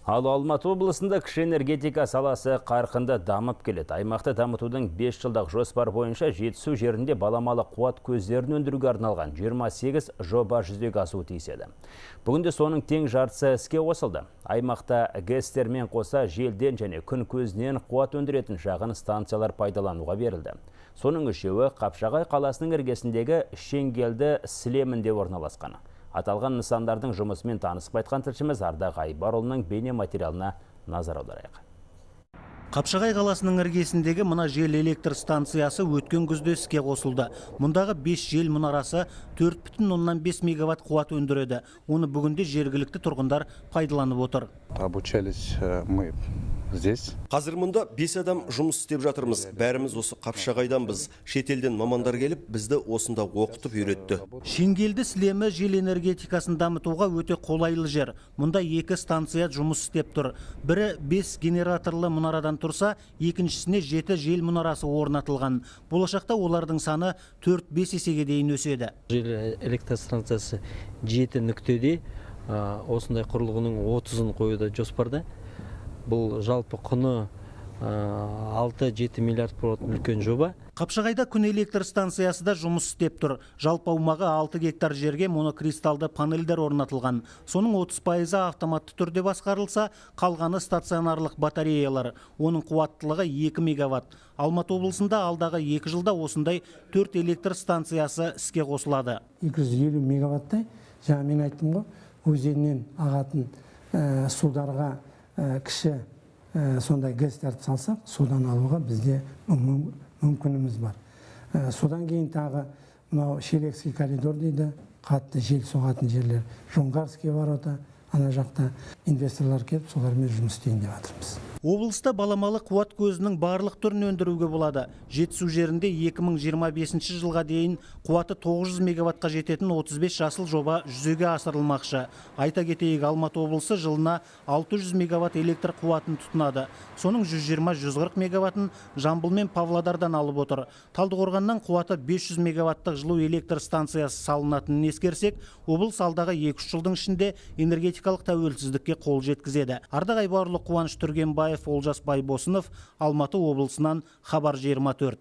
Ал Алматы облысында кіші энергетика саласы қарқынды дамып келеді. Аймақты дамытудың 5 жылдық жоспар бойынша жетісу жерінде баламалы қуат көздерін өндіруге арналған 28 жоба жүзеге асуы тиіс еді. Бүгінде соның тең жартысы іске қосылды. Аймақта ГЭСтермен қоса желден және күн көзінен қуат өндіретін шағын станциялар пайдалануға берілді. Соның үшеуі Қапшағай қаласының іргесіндегі Шеңгелді сілемінде орналасқан. Аталған нысандардың жұмысымен танысып қайтқан тілшіміз Ардақ Айбарұлының бейне материалына назар аударайық. Қапшағай қаласының іргесіндегі мына жел электр станциясы өткен күзде іске қосылды. Мұндағы 5 жел мұнарасы 4,5 мегаватт қуат өндіреді. Оны бүгінде жергілікті тұрғындар пайдаланып отыр. Обучались мы здесь. Қазір мұнда 5 адам жұмыс істеп жатырмыз. Бәріміз осы Қапшағайданбыз. Шетелден мамандар келіп, бізді осында оқытып үйретті. Шеңгелді сілемі жел энергетикасын дамытуға өте қолайлы жер. Мұнда 2 станция жұмыс істеп тұр. Бірі 5 генераторлы мұнарадан тұрса, екіншісіне 7 жел мұнарасы орнатылған. Болашақта олардың саны 4-5 есеге дейін өседі. Жел электростанциясы 7 нүктеде осындай құрылғының 30-ын қоюда жоспарда. Бұл жалпы құны 6-7 миллиард болатын үлкен жоба. Қапшағайда күн электр станциясы да жұмыс істеп тұр. Жалпы аумағы 6 гектар жерге монокристалды панельдер орнатылған. Соның 30% автоматты түрде басқарылса, қалғаны стационарлық батареялар. Оның қуаттылығы 2 мегаватт. Алматы облысында алдағы 2 жылда осындай 4 электр станциясы іске қосылады. 250 мегаваттай, жаңа мен айттым ғой, өзеннен ағатын сударға кіші сондай ГЭСтерді салсақ, судан алуға бізде мүмкініміз бар. Содан кейін тағы Шелекский коридор дейді, қатты жел соғатын жерлер. Жоңғарский ворота, ана жақта инвесторлар келіп, солармен жұмыс істейін деп жатырмыз. Облыста баламалы қуат көзінің барлық түрін өндіруге болады. Жетісу жерінде 2025 жылға дейін қуаты 900 мегаваттқа жететін 35 жасыл жоба жүзеге асырылмақшы. Айта кетейік, Алматы облысы жылына 600 мегаватт электр қуатын тұтынады. Соның 120-140 мегаваттын Жамбыл мен Павлодардан алып отыр. Талдықорғаннан қуаты 500 мегаваттық жылу электр станциясы салынатынын ескерсек, облыс алдағы 2 жылдың ішінде энергетикалық тәуелсіздікке қол жеткізеді. Ардақ Айбарұлы, Қуаныш Түргенбаев, Олжас Байбосынов, Алматы облысынан, Хабар 24.